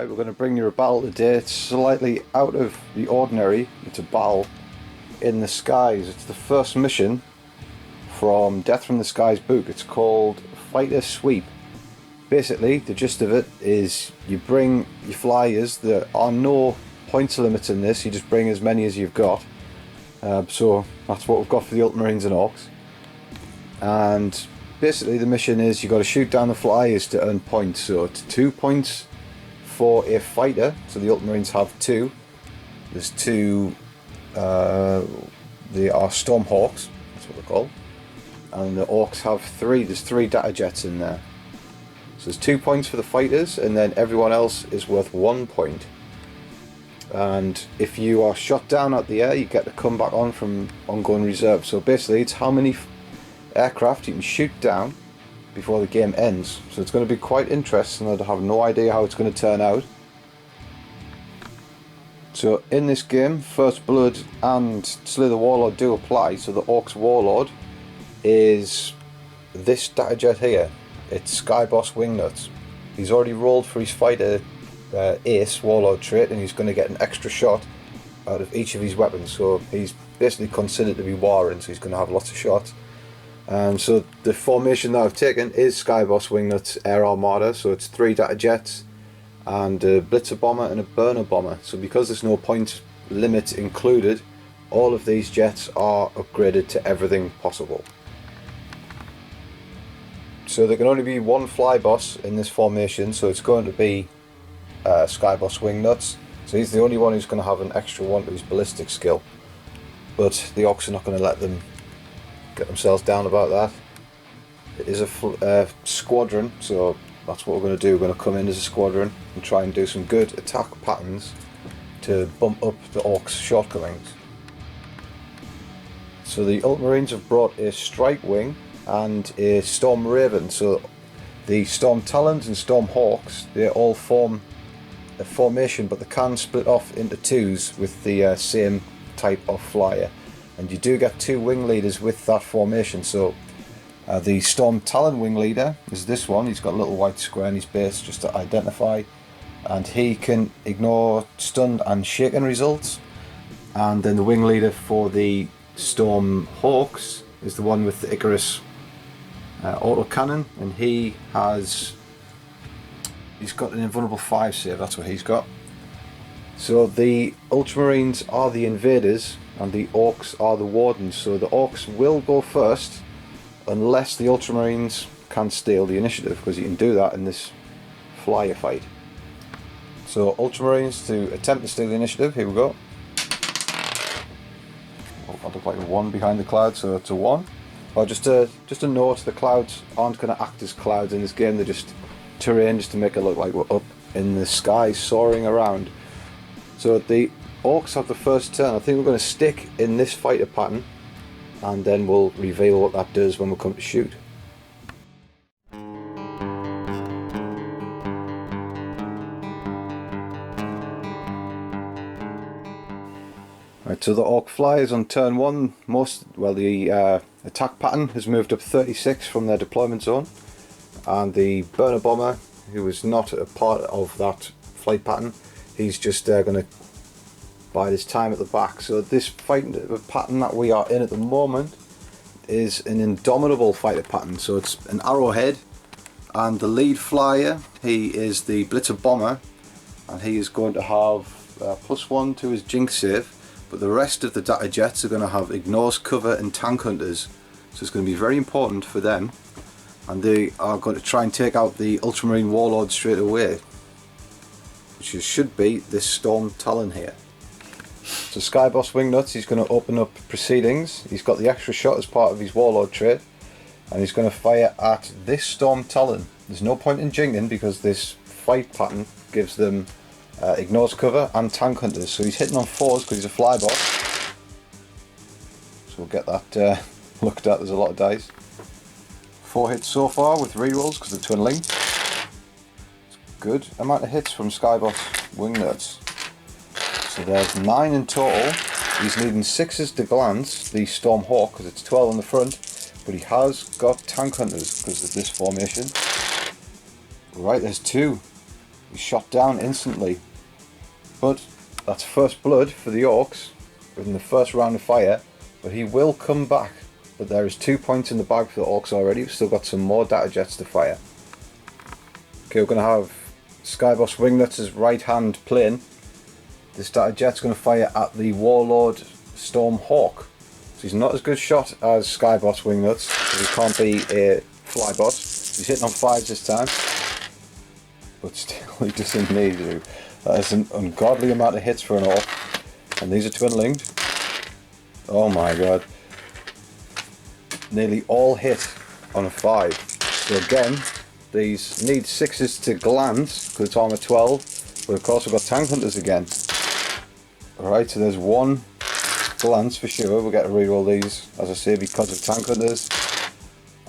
Right, we're going to bring you a battle today. It's slightly out of the ordinary. It's a battle in the skies. It's the first mission from Death from the Skies book. It's called Fighter Sweep. Basically, the gist of it is you bring your flyers. There are no points limits in this. You just bring as many as you've got. So that's what we've got for the Ultramarines and Orks. And basically the mission is you've got to shoot down the flyers to earn points. So it's 2 points for a fighter. So the Ultramarines have 2. There's 2, they are Stormhawks, that's what they're called. And the Orks have 3, there's 3 data jets in there. So there's 2 points for the fighters, and then everyone else is worth 1 point. And if you are shot down out the air, you get to come back on from ongoing reserve. So basically it's how many aircraft you can shoot down before the game ends. So it's going to be quite interesting. I have no idea how it's going to turn out. So in this game, First Blood and Slay the Warlord do apply. So the Orks Warlord is this data jet here. It's Skyboss Wingnuts. He's already rolled for his fighter Ace Warlord trait, and he's going to get an extra shot out of each of his weapons. So he's basically considered to be warring, so he's going to have lots of shots. So the formation that I've taken is Skyboss Wingnuts Air Armada. So it's 3 data jets and a Blitzer bomber and a burner bomber. So because there's no point limit included, all of these jets are upgraded to everything possible. So there can only be one fly boss in this formation, so it's going to be Skyboss Wingnuts. So he's the only one who's going to have an extra 1 to his ballistic skill. But the Orks are not going to let them get themselves down about that. It is a squadron, so that's what we're going to do. We're going to come in as a squadron and try and do some good attack patterns to bump up the Orks' shortcomings. So the Ultramarines have brought a Strike Wing and a Storm Raven. So the Storm Talons and Storm Hawks, they all form a formation, but they can split off into 2s with the same type of flyer. And you do get 2 wing leaders with that formation. So the Storm Talon wing leader is this one. He's got a little white square in his base just to identify, and he can ignore stunned and shaken results. And then the wing leader for the Storm Hawks is the one with the Icarus autocannon, and he's got an invulnerable 5 save. That's what he's got. So the Ultramarines are the invaders and the Orks are the wardens. So the Orks will go first unless the Ultramarines can steal the initiative, because you can do that in this flyer fight. So Ultramarines to attempt to steal the initiative. Here we go. Oh, that looked like a 1 behind the cloud, so it's a 1. Well, just a note, the clouds aren't going to act as clouds in this game. They're just terrain, just to make it look like we're up in the sky soaring around. So the Orks have the first turn. I think we're going to stick in this fighter pattern, and then we'll reveal what that does when we come to shoot. Right, so the Ork flyers on turn 1, the attack pattern has moved up 36 from their deployment zone, and the burner bomber, who is not a part of that flight pattern, he's just going to bide his time at the back. So this fighting pattern that we are in at the moment is an indomitable fighter pattern. So it's an arrowhead, and the lead flyer, he is the Blitzer bomber, and he is going to have +1 to his jinx save, but the rest of the data jets are going to have ignores, cover and tank hunters. So it's going to be very important for them, and they are going to try and take out the Ultramarine Warlord straight away, which should be this Storm Talon here. So Skyboss Wingnuts, he's going to open up proceedings. He's got the extra shot as part of his Warlord trait, and he's going to fire at this Storm Talon. There's no point in jinxing because this fight pattern gives them ignores cover and tank hunters. So he's hitting on 4s because he's a fly boss. So we'll get that looked at. There's a lot of dice. 4 hits so far with rerolls because they're twin linked. Good amount of hits from Skyboss Wingnuts. So there's 9 in total. He's needing 6s to glance the Storm Hawk because it's 12 on the front, but he has got tank hunters because of this formation. Right, there's 2. He's shot down instantly. But that's first blood for the Orks in the first round of fire. But he will come back. But there is 2 points in the bag for the Orks already. We've still got some more data jets to fire. Okay, we're going to have Skyboss Wingnuts as right hand plane. This data jet's going to fire at the Warlord Stormhawk. So he's not as good shot as Skyboss Wingnuts, because he can't be a flyboss. He's hitting on 5s this time. But still, he doesn't need to. That is an ungodly amount of hits for an Ork. And these are twin linked. Oh my god. Nearly all hit on a 5. So again, these need 6s to glance, because it's armor 12. But of course we've got tank hunters again. Alright, so there's 1 glance for sure. We'll get to reroll these, as I say, because of tank hunters.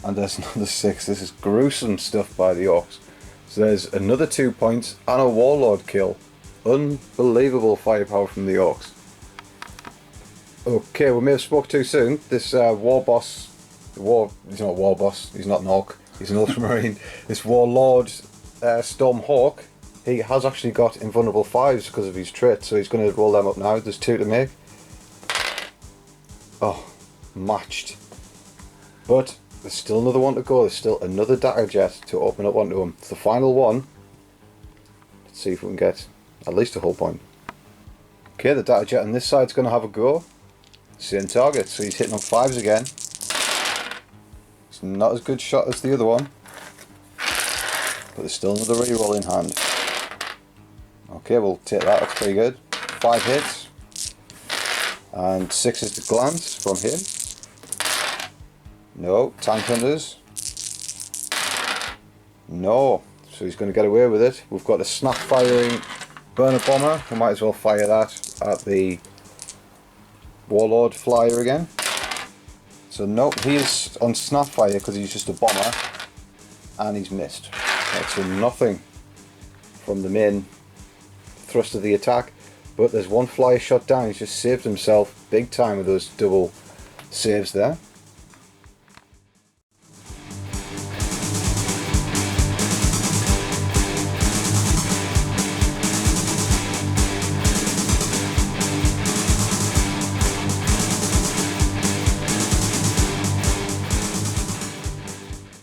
And there's another 6. This is gruesome stuff by the Orks. So there's another 2 points and a Warlord kill. Unbelievable firepower from the Orks. Okay, we may have spoke too soon. This war boss, he's not a war boss, he's not an Ork, he's an Ultramarine. This Warlord Stormhawk, he has actually got invulnerable 5s because of his trait, so he's going to roll them up now. There's 2 to make. Oh, matched. But there's still another one to go. There's still another dagger jet to open up onto him. It's the final one. Let's see if we can get at least a whole point. Okay, the dagger jet on this side's going to have a go. Same target, so he's hitting on 5s again. It's not as good shot as the other one, but there's still another reroll in hand. Okay, we'll take that. That's pretty good. 5 hits and 6s to glance from him. No, tank hunters. No, so he's going to get away with it. We've got a snap firing burner bomber. We might as well fire that at the Warlord flyer again. So nope, he is on snap fire because he's just a bomber, and he's missed. Right, so nothing from the main thrust of the attack, but there's 1 flyer shot down. He's just saved himself big time with those double saves there.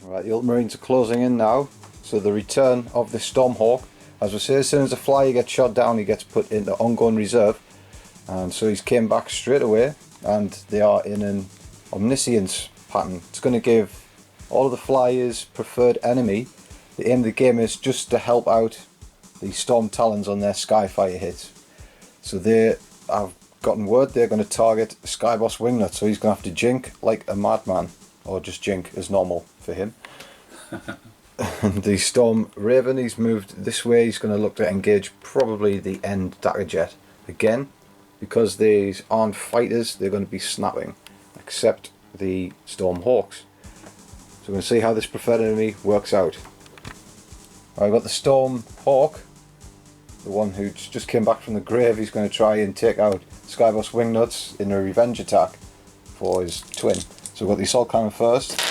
Right, the Ultramarines are closing in now, so the return of the Stormhawk. As we say, as soon as a flyer gets shot down, he gets put into ongoing reserve, and so he's came back straight away, and they are in an omniscience pattern. It's going to give all of the flyers preferred enemy. The aim of the game is just to help out the Storm Talons on their Skyfire hits. So they have gotten word they're going to target Skyboss Wingnut, so he's going to have to jink like a madman, or just jink as normal for him. And the Storm Raven, he's moved this way. He's going to look to engage probably the end dagger jet again, because these aren't fighters. They're going to be snapping, except the Storm Hawks. So we're going to see how this preferred enemy works out. I've got the Storm Hawk, the one who just came back from the grave. He's going to try and take out Skyboss Wingnuts in a revenge attack for his twin. So we've got the assault cannon first.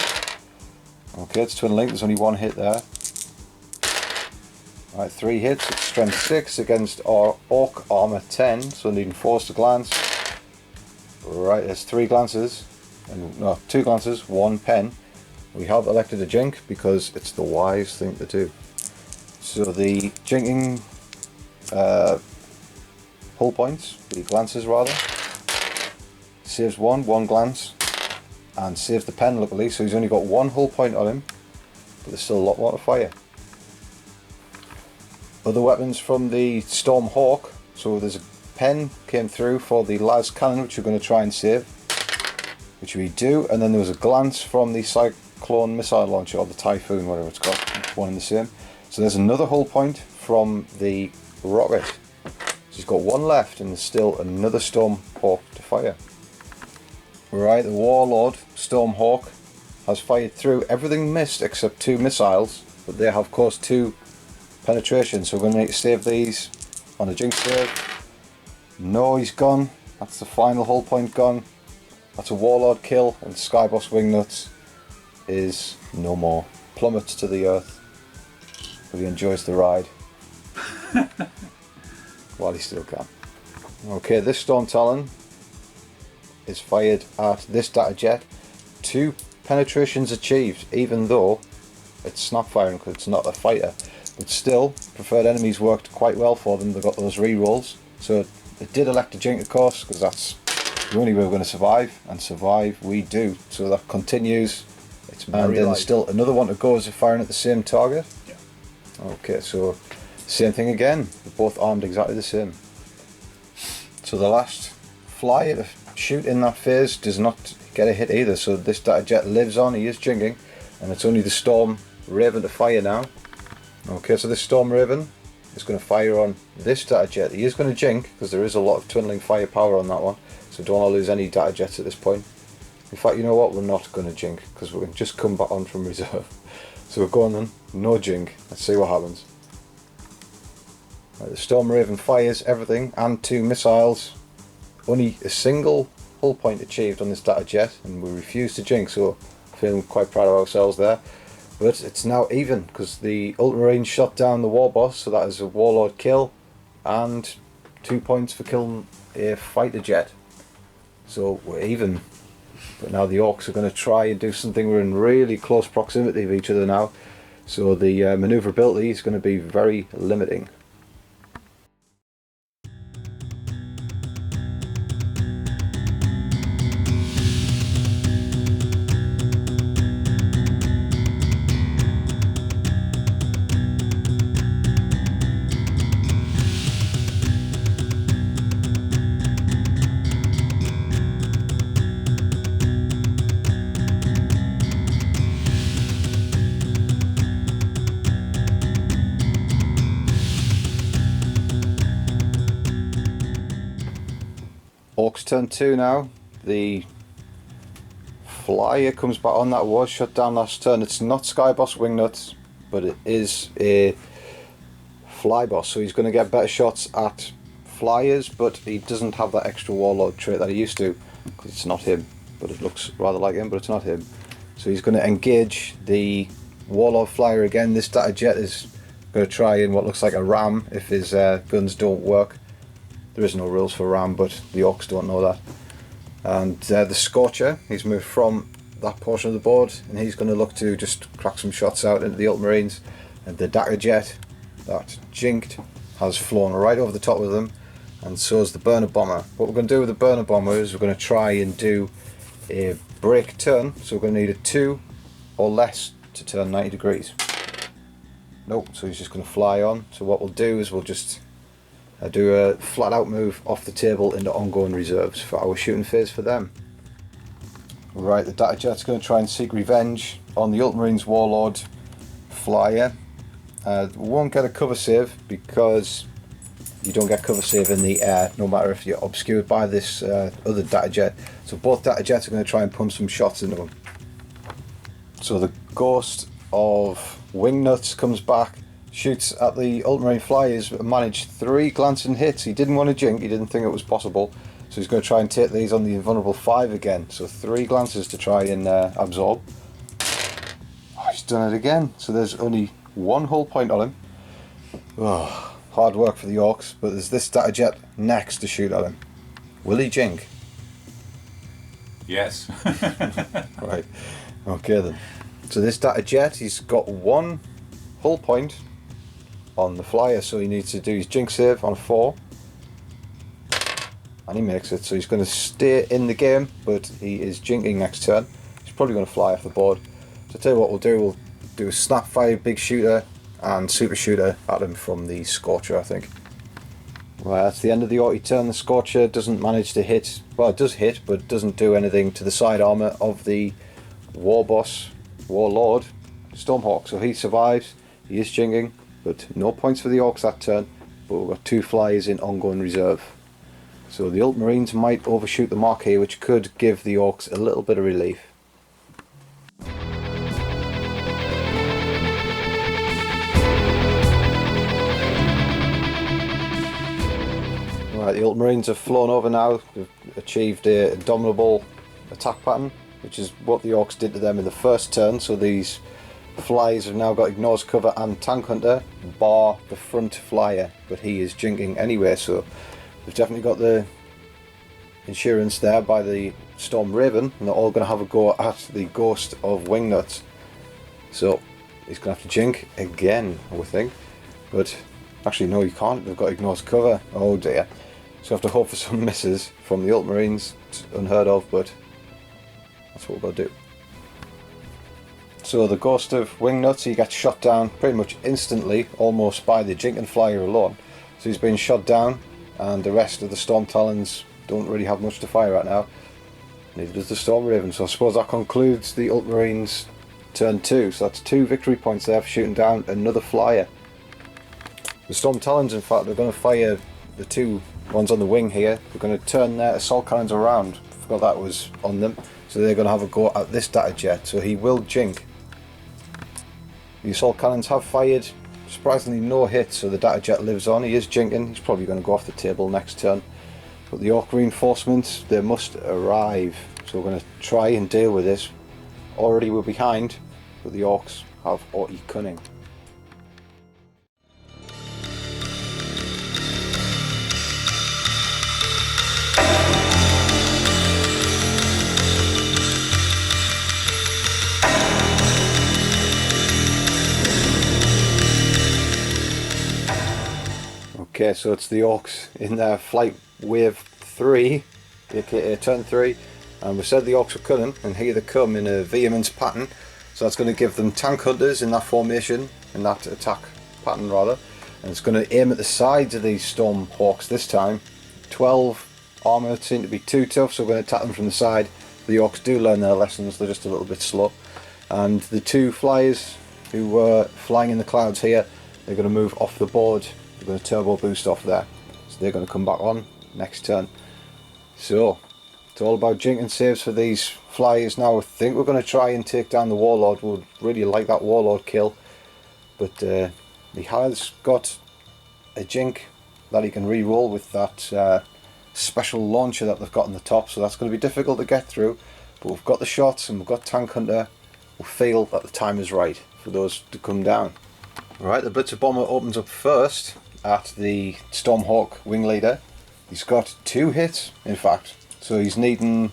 Okay, it's twin link, there's only 1 hit there. Right, 3 hits, it's strength 6 against our Ork armor 10, so needing 4s to glance. Right, there's 3 glances, and no, 2 glances, 1 pen. We have elected a jink because it's the wise thing to do. So the jinking hull points, the glances rather, saves 1 glance. And saves the pen luckily, so he's only got 1 hull point on him, but there's still a lot more to fire. Other weapons from the Storm Hawk, so there's a pen came through for the las cannon, which we're going to try and save, which we do, and then there was a glance from the Cyclone missile launcher, or the Typhoon, whatever it's called, it's one and the same. So there's another hull point from the rocket, so he's got 1 left, and there's still another Storm Hawk to fire. Right, the Warlord Stormhawk has fired through. Everything missed except 2 missiles, but they have caused 2 penetration, so we're going to need to save these on a jinx save. No, he's gone. That's the final hull point gone. That's a Warlord kill, and Skyboss Wingnuts is no more. Plummets to the earth, but he enjoys the ride. While he still can. Okay, this Storm Talon is fired at this data jet. 2 penetrations achieved, even though it's snap firing because it's not a fighter. But still, preferred enemies worked quite well for them. They got those re-rolls. So it did elect to jink, of course, because that's the only way we're going to survive, and survive we do. So that continues. It's and then still another one to go. Is it firing at the same target? Yeah. Okay, so same thing again. They're both armed exactly the same. So the last flyer to shoot in that phase does not get a hit either. So this data jet lives on. He is jinking, and it's only the Storm Raven to fire now. Okay, so this Storm Raven is going to fire on this data jet. He is going to jink because there is a lot of tunneling firepower on that one. So don't want to lose any data jets at this point. In fact, you know what? We're not going to jink because we're going to just come back on from reserve. So we're going then. No jink. Let's see what happens. Right, the Storm Raven fires everything and 2 missiles. Only a single hull point achieved on this data jet, and we refuse to jink. So feeling quite proud of ourselves there. But it's now even because the Ultramarines shot down the war boss. So that is a warlord kill and 2 points for killing a fighter jet. So we're even. But now the Orks are going to try and do something. We're in really close proximity of each other now. So the maneuverability is going to be very limiting. Orks turn 2 now. The flyer comes back on. That was shut down last turn. It's not Skyboss Wingnuts, but it is a Flyboss, so he's going to get better shots at flyers, but he doesn't have that extra warlord trait that he used to, because it's not him, but it looks rather like him, but it's not him. So he's going to engage the warlord flyer again. This data jet is going to try in what looks like a ram if his guns don't work. There is no rules for ram, but the Orks don't know that. And the Scorcher, he's moved from that portion of the board, and he's going to look to just crack some shots out into the Ultramarines. And the data jet, that jinked, has flown right over the top of them, and so is the burner bomber. What we're going to do with the burner bomber is we're going to try and do a break turn. So we're going to need a 2 or less to turn 90 degrees. Nope, so he's just going to fly on. So what we'll do is we'll just do a flat out move off the table into ongoing reserves for our shooting phase for them. Right, the data jet's going to try and seek revenge on the Ultramarines warlord flyer. We won't get a cover save because you don't get cover save in the air, no matter if you're obscured by this other data jet. So both data jets are going to try and pump some shots into them. So the ghost of Wingnuts comes back, shoots at the Ultramarine flyers, managed 3 glancing hits. He didn't want to jink, he didn't think it was possible, so he's going to try and take these on the invulnerable 5 again. So 3 glances to try and absorb. Oh, he's done it again, so there's only 1 hull point on him. Oh, hard work for the Orks, but there's this data jet next to shoot at him. Will he jink? Yes. Right, okay then. So this data jet, he's got 1 hull point on the flyer, so he needs to do his jink save on a 4, and he makes it. So he's going to stay in the game, but he is jinking next turn. He's probably going to fly off the board. So I'll tell you what we'll do a snap fire big shooter and super shooter at him from the Scorcher, I think. Right, that's the end of the Orky turn. The Scorcher doesn't manage to hit, well it does hit, but doesn't do anything to the side armour of the warlord Stormhawk, so he survives. He is jinking, but no points for the Orks that turn, but we've got 2 flyers in ongoing reserve. So the Ultramarines might overshoot the mark here, which could give the Orks a little bit of relief. Right, the Ultramarines have flown over now. They've achieved a dominable attack pattern, which is what the Orks did to them in the first turn. So these flies have now got Ignores Cover and Tank Hunter, bar the front flyer, but he is jinking anyway, so we've definitely got the insurance there by the Storm Raven, and they're all going to have a go at the Ghost of Wingnuts. So he's going to have to jink again, I would think, but actually no, he can't, they've got Ignores Cover. Oh dear. So I have to hope for some misses from the Ultramarines. It's unheard of, but that's what we're going to do. So the Ghost of Wingnuts, he gets shot down pretty much instantly, almost by the Jinking Flyer alone. So he's been shot down, and the rest of the Storm Talons don't really have much to fire right now. Neither does the Storm Raven. So I suppose that concludes the Ultramarines turn 2. So that's 2 victory points there for shooting down another flyer. The Storm Talons, in fact, they're going to fire the 2 ones on the wing here. They're going to turn their assault cannons around. I forgot that was on them. So they're going to have a go at this data jet. So he will jink. The assault cannons have fired surprisingly no hits, so the data jet lives on. He is jinking. He's probably going to go off the table next turn. But the Ork reinforcements, they must arrive. So we're going to try and deal with this. Already we're behind, but the Orks have 40 cunning. Okay, so it's the Orks in their flight wave 3, aka turn 3, and we said the Orks were cunning, and here they come in a vehemence pattern. So that's going to give them tank hunters in that formation, in that attack pattern rather, and it's going to aim at the sides of these Storm Hawks this time. 12 armour seem to be too tough, so we're going to attack them from the side. The Orks do learn their lessons, they're just a little bit slow. And the 2 flyers who were flying in the clouds here, they're going to move off the board. They're going to turbo boost off there, so they're going to come back on next turn. So it's all about jinking saves for these flyers now. I think we're going to try and take down the Warlord. We'd really like that Warlord kill, but he has got a jink that he can re-roll with that special launcher that they've got on the top, so that's going to be difficult to get through, but we've got the shots and we've got Tank Hunter. We feel that the time is right for those to come down. Right, the Blitzer Bomber opens up first at the Stormhawk wing leader. He's got 2 hits, in fact, so he's needing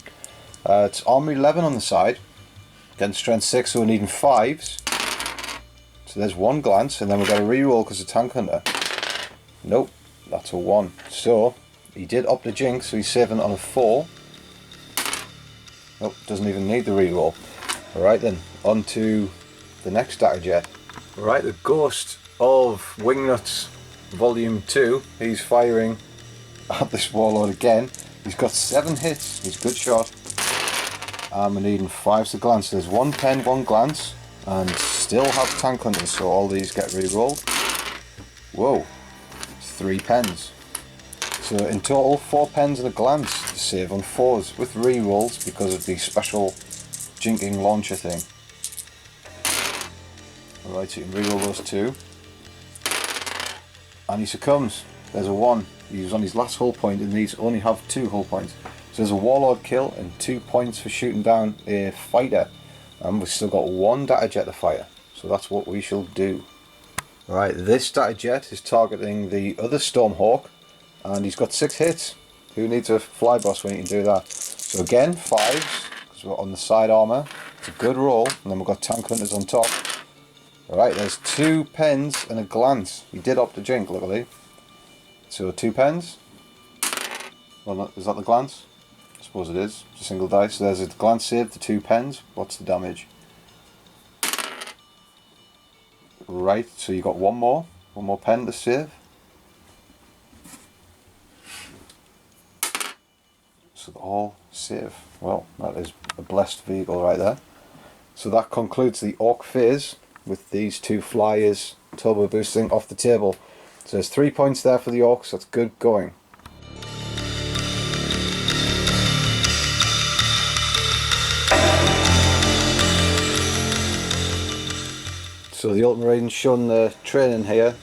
it's armor 11 on the side, against strength 6, so we're needing 5s. So there's 1 glance, and then we've got a reroll because of Tank Hunter. Nope, that's a 1. So he did opt a jink, so he's saving on a 4. Nope, doesn't even need the reroll. Alright then, on to the next data jet. Right, the Ghost of Wingnuts Volume 2, he's firing at this Warlord again. He's got 7 hits, he's a good shot. And we're needing 5s to glance. There's 1 pen, 1 glance, and still have Tank Hunters, so all these get re-rolled. Whoa, 3 pens. So in total, 4 pens and a glance to save on 4s with re-rolls because of the special jinking launcher thing. Alright, so you can re-roll those 2. And he succumbs. There's a 1. He was on his last hull point and these only have 2 hull points. So there's a Warlord kill and 2 points for shooting down a fighter. And we've still got 1 data jet to fire. So that's what we shall do. Right, this data jet is targeting the other Stormhawk. And he's got 6 hits. Who needs a fly boss when you can do that? So again, 5s, because we're on the side armour. It's a good roll. And then we've got Tank Hunters on top. Alright, there's 2 pens and a glance. He did opt a jink, luckily. So 2 pens. Well, is that the glance? I suppose it is. It's a single dice. So there's a glance save to 2 pens. What's the damage? Right, so you got 1 more. 1 more pen to save. So all save. Well, that is a blessed vehicle right there. So that concludes the Ork phase, with these 2 flyers turbo boosting off the table. So there's 3 points there for the Orks, that's good going. So the Ultramarines showing the training here,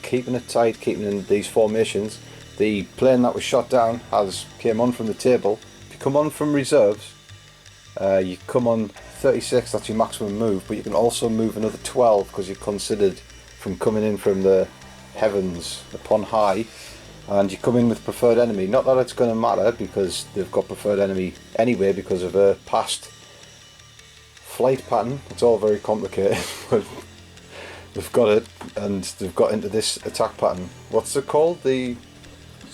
keeping it tight, keeping in these formations. The plane that was shot down came on from the table. If you come on from reserves, you come on 36, that's your maximum move, but you can also move another 12 because you're considered from coming in from the heavens upon high, and you come in with preferred enemy. Not that it's going to matter because they've got preferred enemy anyway because of a past flight pattern. It's all very complicated, but they've got it, and they've got into this attack pattern. What's it called? It's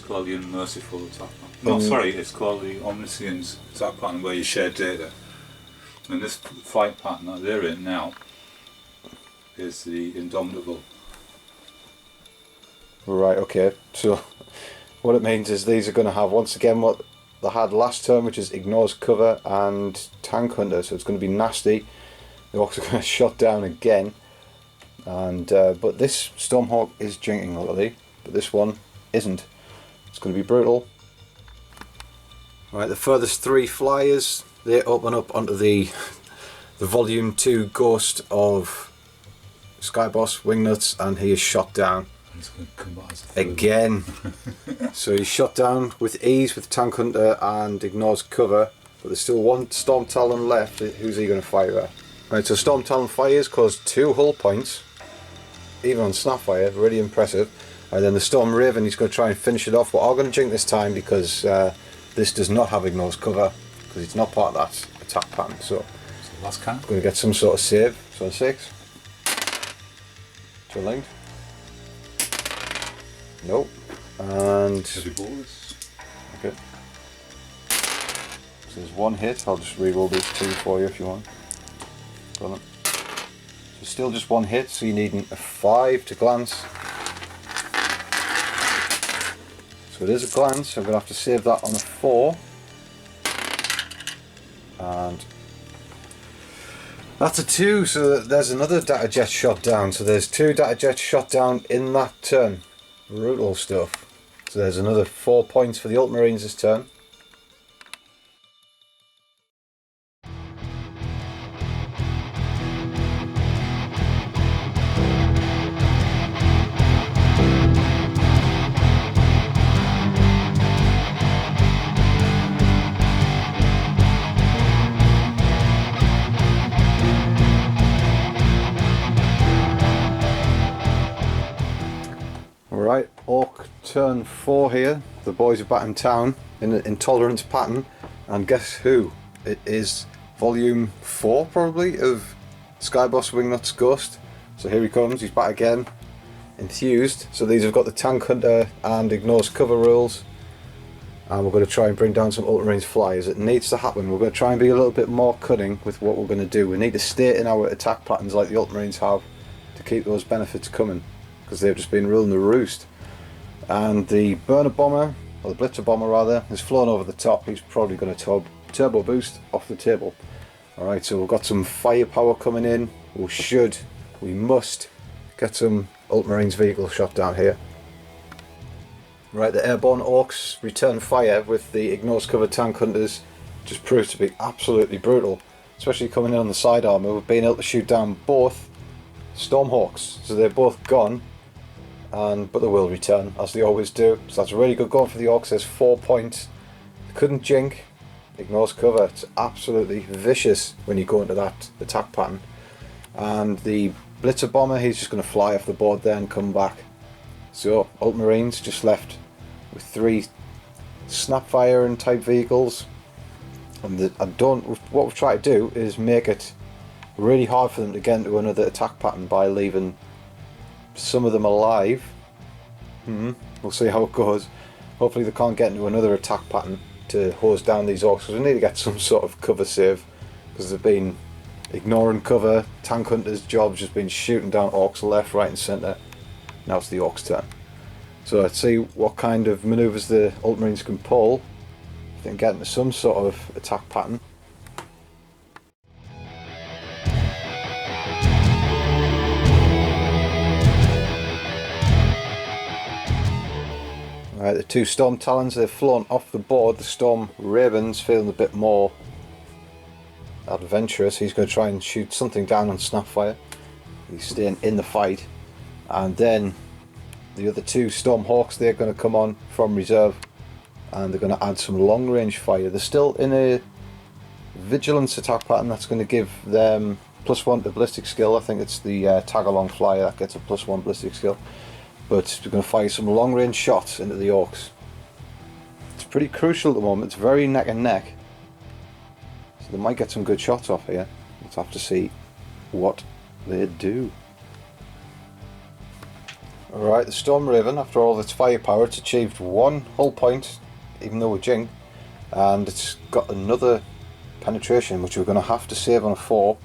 called the unmerciful attack pattern. No, sorry, it's called the omniscience attack pattern, where you share data. And this flight pattern that they're in now is the indomitable. Right, okay. So what it means is these are going to have, once again, what they had last turn, which is ignores cover and tank hunter. So it's going to be nasty. The Orks are going to shot down again. And but this Stormhawk is jinking a little, but this one isn't. It's going to be brutal. Right, the furthest 3 flyers, they open up onto the volume 2 ghost of Skyboss Wingnuts, and he is shot down again. So he's shot down with ease with Tank Hunter and ignores cover, but there's still one Storm Talon left. Who's he going to fire at? Right, so Storm Talon fires, caused 2 hull points, even on Snapfire, really impressive. And then the Storm Raven, he's going to try and finish it off. We're all going to jink this time because this does not have ignores cover, because it's not part of that attack pattern. So last can. Going to get some sort of save. So 6. Linked. Nope. And okay. So there's 1 hit. I'll just re-roll these 2 for you if you want. Got it. So still just 1 hit, so you need a 5 to glance. So it is a glance. I'm going to have to save that on a 4. And that's a 2, so there's another data jet shot down. So there's 2 data jets shot down in that turn. Brutal stuff. So there's another 4 points for the Ultramarines this turn. Right, Orc turn 4 here. The boys are back in town in an intolerance pattern, and guess who? It is volume 4 probably of Skyboss Wingnuts Ghost. So here he comes, he's back again, enthused. So these have got the Tank Hunter and ignores cover rules, and we're going to try and bring down some Ultramarines flyers. It needs to happen. We're going to try and be a little bit more cunning with what we're going to do. We need to stay in our attack patterns like the Ultramarines have to keep those benefits coming, because they've just been ruling the roost. And the burner bomber, or the blitzer bomber rather, has flown over the top. He's probably going to turbo boost off the table. Alright, so we've got some firepower coming in. We must get some Ultramarines vehicles shot down here. Right, the airborne Orks return fire with the ignores cover tank hunters. Just proves to be absolutely brutal, especially coming in on the side armour. We've been able to shoot down both Stormhawks, so they're both gone, but they will return as they always do. So that's really good going for the Orcs. There's 4 points. Couldn't jink. Ignores cover. It's absolutely vicious when you go into that attack pattern. And the blitzer bomber, he's just going to fly off the board there and come back. So Ultramarines just left with 3 Snapfire and type vehicles. And what we've tried to do is make it really hard for them to get into another attack pattern by leaving some of them alive. We'll see how it goes. Hopefully they can't get into another attack pattern to hose down these Orks, because we need to get some sort of cover save, because they've been ignoring cover. Tank Hunter's job's just been shooting down Orks left, right and centre. Now it's the Orks' turn. So let's see what kind of manoeuvres the Ultramarines can pull if they can get into some sort of attack pattern. Right, the 2 Storm Talons, they've flown off the board. The Storm Raven's feeling a bit more adventurous. He's going to try and shoot something down on Snapfire. He's staying in the fight. And then the other 2 Storm Hawks, they're going to come on from reserve, and they're going to add some long range fire. They're still in a vigilance attack pattern that's going to give them +1 to ballistic skill. I think it's the tag along flyer that gets a +1 ballistic skill. But we're going to fire some long range shots into the Orks. It's pretty crucial at the moment. It's very neck and neck. So they might get some good shots off here. Let's have to see what they do. Alright, the Storm Raven, after all of its firepower, it's achieved 1 hull point, even though we're jinked, and it's got another penetration, which we're going to have to save on a 4.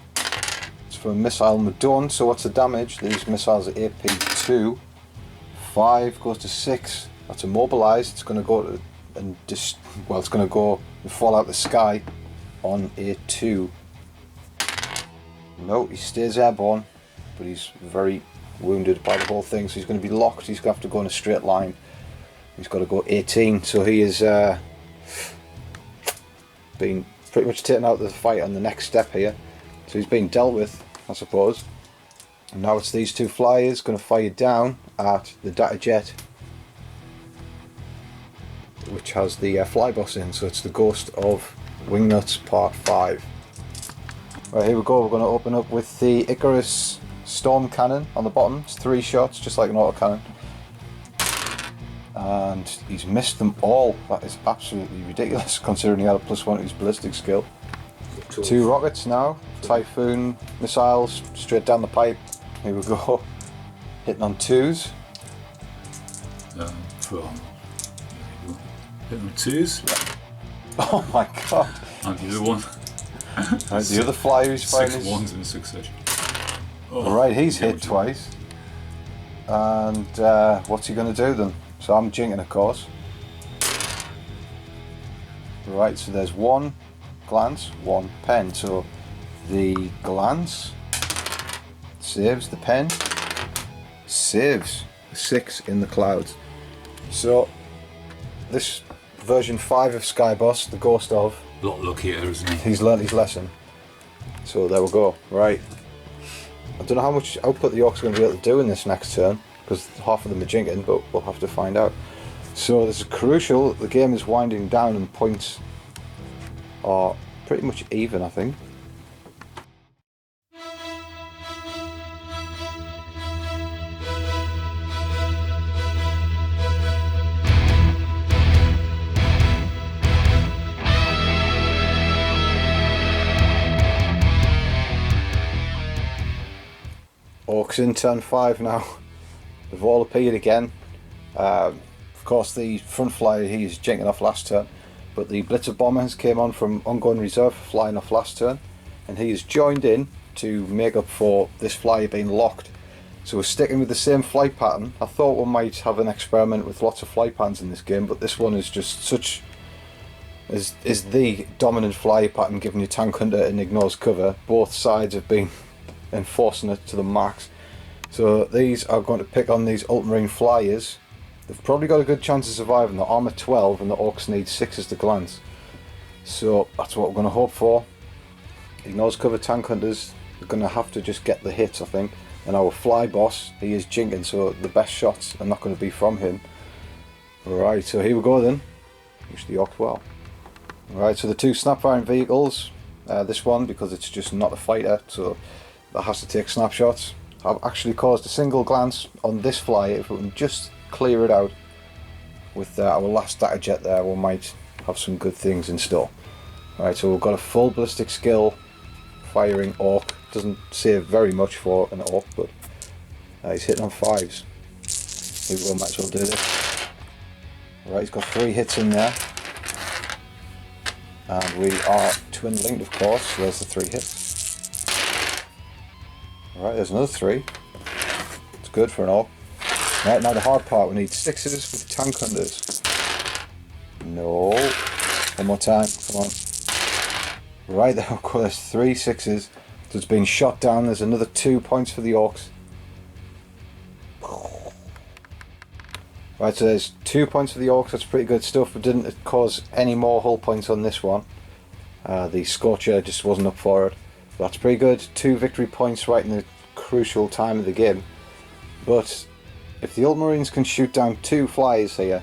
It's from a missile Madone, so what's the damage? These missiles are AP2. 5 goes to 6. That's immobilized. It's going to go to, and just, well, it's going to go and fall out the sky on A2. No, he stays airborne, but he's very wounded by the whole thing, so he's going to be locked. He's going to have to go in a straight line. He's got to go 18, so he is being pretty much taken out of the fight on the next step here. So he's being dealt with, I suppose. And now it's these two flyers going to fire down at the data jet, which has the flyboss in, so it's the Ghost of Wingnuts Part 5. Right, here we go. We're going to open up with the Icarus Storm Cannon on the bottom. It's 3 shots, just like an autocannon. And he's missed them all. That is absolutely ridiculous, considering he had a +1 to his ballistic skill. 2 rockets now. Typhoon missiles straight down the pipe. Here we go. Hitting on 2s. Hitting on 2s. Oh my god. And the other one. Right, the other flyer is firing 6 ones in succession. Right, he's hit twice. And what's he going to do then? So I'm jinking, of course. Right, so there's 1 glance, 1 pen. So the glance saves, the pen saves. 6 in the clouds. So this version 5 of Skyboss, the Ghost of, A lot luckier, isn't he? he's learnt his lesson. So there we go. Right. I don't know how much output the Orcs are going to be able to do in this next turn, because half of them are jinking, but we'll have to find out. So this is crucial. The game is winding down and points are pretty much even, I think. Orcs in turn 5 now. They've all appeared again. Of course, the front flyer, he's jinking off last turn, but the Blitzer bomber has came on from ongoing reserve for flying off last turn, and he has joined in to make up for this flyer being locked. So we're sticking with the same flight pattern. I thought we might have an experiment with lots of flight patterns in this game, but this one is just such is the dominant flight pattern, giving you tank hunter and ignores cover. Both sides have been enforcing it to the max. So these are going to pick on these Ultramarine flyers. They've probably got a good chance of surviving. They're armor 12 and the Orcs need 6s to glance. So that's what we're going to hope for. Ignores cover tank hunters. They're going to have to just get the hits, I think. And our fly boss, he is jinking, so the best shots are not going to be from him. Right, so here we go then. Wish the Orcs well. Right, so the 2 snap-firing vehicles. This one, because it's just not a fighter, so that has to take snapshots. I've actually caused a single glance on this flyer. If we can just clear it out with our last data jet there, we might have some good things in store. Right, so we've got a full ballistic skill firing Orc. Doesn't save very much for an Orc, but he's hitting on 5s. Here we go, might as well do this. Right, he's got 3 hits in there. And we are twin linked, of course, so there's the 3 hits. Right, there's another 3. It's good for an Orc. Right, now the hard part, we need 6s with tank hunters. No. One more time, come on. Right, there we go, there's 3 6s. So it's been shot down, there's another 2 points for the Orcs. Right, so there's 2 points for the Orcs, that's pretty good stuff, but didn't cause any more hull points on this one. The Scorcher just wasn't up for it. That's pretty good. 2 victory points right in the crucial time of the game. But if the Ultramarines can shoot down 2 flyers here,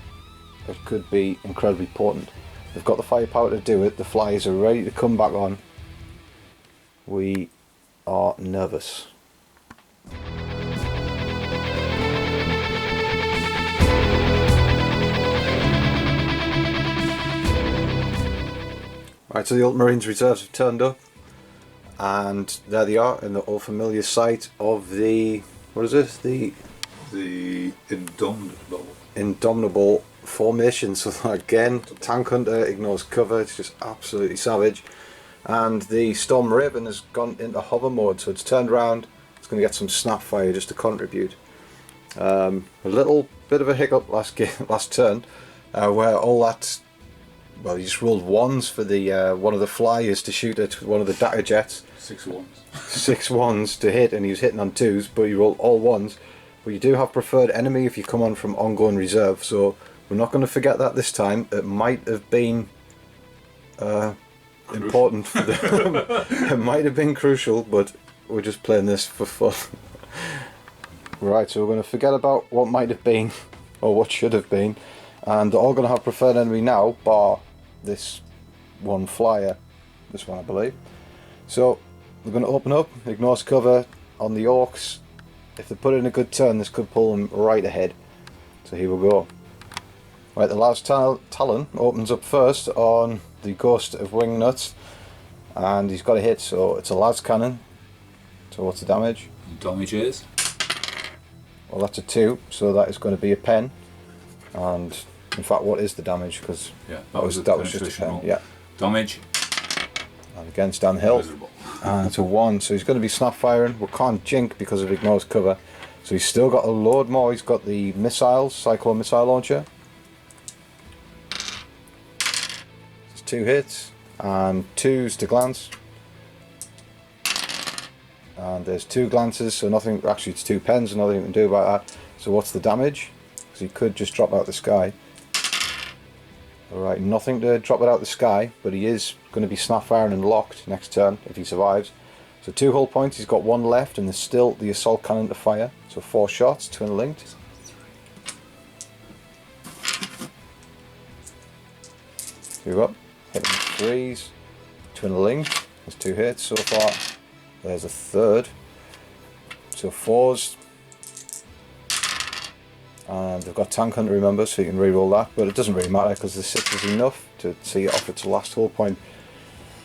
it could be incredibly important. They've got the firepower to do it. The flyers are ready to come back on. We are nervous. Right, so the Ultramarines reserves have turned up, and there they are in the all familiar sight of the, what is it? The Indomitable formation. So again, Tank Hunter ignores cover, it's just absolutely savage. And the Storm Raven has gone into hover mode, so it's turned around, it's going to get some snap fire just to contribute. A little bit of a hiccup last turn, where all that, well, he just rolled ones for the one of the flyers to shoot at one of the dagger jets. 6 ones. 6 ones to hit, and he was hitting on 2s, but he rolled all 1s. But you do have preferred enemy if you come on from ongoing reserve, so we're not going to forget that this time. It might have been important for them. It might have been crucial, but we're just playing this for fun. Right, so we're going to forget about what might have been, or what should have been, and they're all going to have preferred enemy now, bar this one flyer, this one I believe. So we're going to open up, ignores cover on the Orks. If they put in a good turn, this could pull them right ahead. So here we go. Right, the last Talon opens up first on the Ghost of Wingnuts, and he's got a hit, so it's a las cannon. So what's the damage? Damage is? Well, that's a 2, so that is going to be a pen. And in fact, what is the damage? Because yeah, that was just a pen. Roll. Yeah. Damage. And again, downhill. Miserable. And it's a 1, so he's going to be snap firing. We can't jink because of ignores cover. So he's still got a load more. He's got the missiles, Cyclone missile launcher. It's 2 hits and 2s to glance. And there's 2 glances, so nothing. Actually, it's 2 pens, and nothing you can do about that. So what's the damage? Because he could just drop out the sky. Alright, nothing to drop it out the sky, but he is going to be snap firing and locked next turn if he survives. So 2 hull points, he's got 1 left, and there's still the assault cannon to fire. So 4 shots, twin linked. Here we go, hitting 3s, twin linked. There's 2 hits so far. There's a 3rd. So 4s. And they've got Tank Hunter, remember, so you can re-roll that, but it doesn't really matter because the 6 is enough to see it off its last hull point.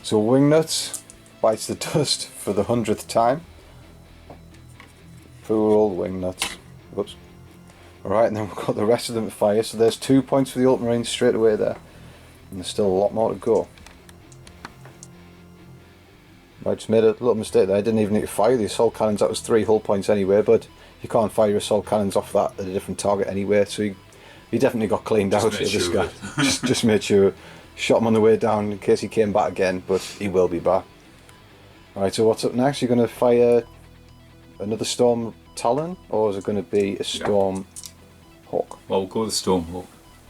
So Wingnuts bites the dust for the 100th time. Poor Wingnuts. Whoops. Alright, and then we've got the rest of them to fire, so there's 2 points for the Ultramarines straight away there. And there's still a lot more to go. I just made a little mistake there. I didn't even need to fire the assault cannons, that was 3 hull points anyway, but you can't fire your assault cannons off that at a different target anyway, so he definitely got cleaned out of this guy. just made sure, shot him on the way down in case he came back again, but he will be back. Alright, so what's up next? You're going to fire another Storm Talon, or is it going to be a Storm Hawk? Well, we'll go with the Storm Hawk.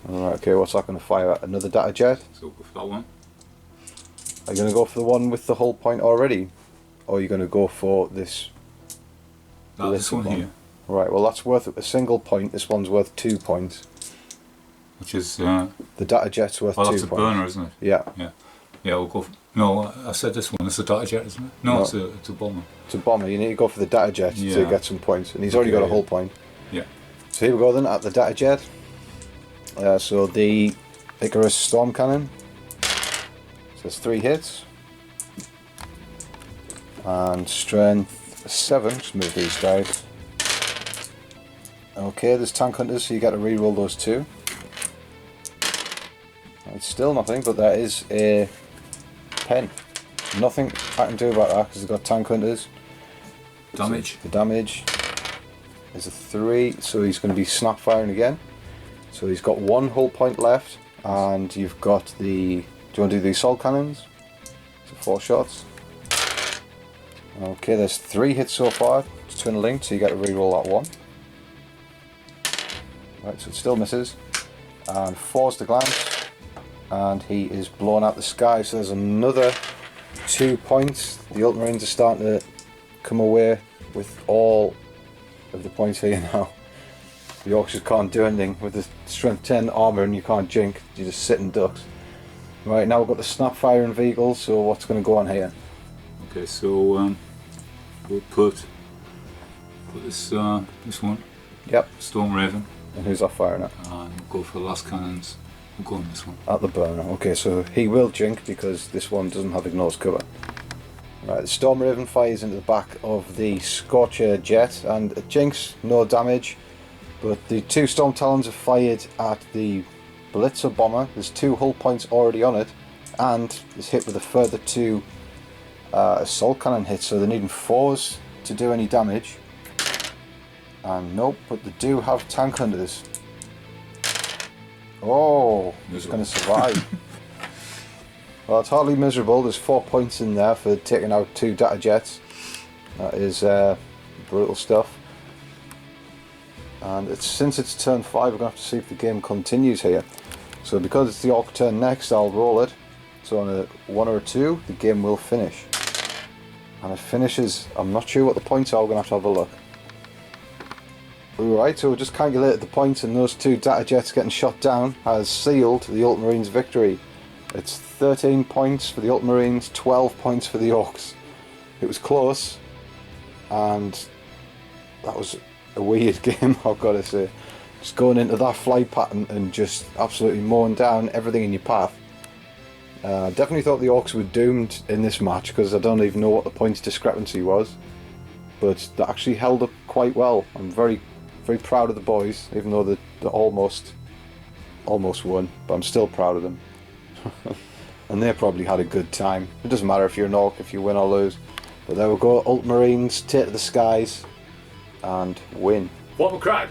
Alright, okay, what's that going to fire at? Another data jet? So go for that one. Are you going to go for the one with the hull point already? Or are you going to go for this? This one here. Right, well that's worth a single point, this one's worth 2 points. Which is... the data jet's worth 2 points. That's a burner, isn't it? Yeah. Yeah, we'll go for... No, I said this one, it's a data jet, isn't it? No, it's a bomber. It's a bomber, you need to go for the data jet to get some points, and he's already got a hull point. Yeah. So here we go then, at the data jet. So the Icarus Storm Cannon. So there's 3 hits. And strength 7, just move these guys. Okay, there's Tank Hunters, so you get to re-roll those 2. It's still nothing, but there is a pen. Nothing I can do about that because they've got Tank Hunters. Damage. So the damage is a 3, so he's going to be snap firing again. So he's got 1 hull point left, and you've got the... Do you want to do the assault cannons? So 4 shots. Okay, there's 3 hits so far. It's twin linked, so you get to re-roll that 1. Right, so it still misses. And 4's the glance. And he is blown out the sky, so there's another 2 points. The Ultramarines are starting to come away with all of the points here now. The Orks just can't do anything with the strength 10 armour, and you can't jink, you just sit in ducks. Right, now we've got the snap firing vehicles, so what's going to go on here? Okay, so we'll put this this one, Yep. Storm Raven, And who's off firing it? and we'll go for the last cannons. We'll go on this one. At the burner. Okay, so he will jink because this one doesn't have ignores cover. Right, the Storm Raven fires into the back of the Scorcher jet and it jinks, no damage. But the 2 Storm Talons have fired at the Blitzer bomber. There's 2 hull points already on it, and is hit with a further 2 assault cannon hits. So they're needing 4s to do any damage. And nope, but they do have tank hunters. Oh, it's going to survive. Well, it's hardly miserable. There's 4 points in there for taking out 2 data jets. That is brutal stuff. And since it's turn 5, we're going to have to see if the game continues here. So because it's the Orc turn next, I'll roll it. So on a 1 or a 2, the game will finish. And it finishes, I'm not sure what the points are, we're going to have a look. Alright, so we just calculated the points, and those 2 data jets getting shot down has sealed the Ultramarines' victory. It's 13 points for the Ultramarines, 12 points for the Orks. It was close, and that was a weird game, I've got to say. Just going into that flight pattern and just absolutely mowing down everything in your path. Definitely thought the Orks were doomed in this match because I don't even know what the points discrepancy was. But they actually held up quite well. I'm very proud of the boys, even though they almost won, but I'm still proud of them. And they probably had a good time. It doesn't matter if you're an Orc, if you win or lose. But there we go, Ultramarines, take to the skies and win. What a crack!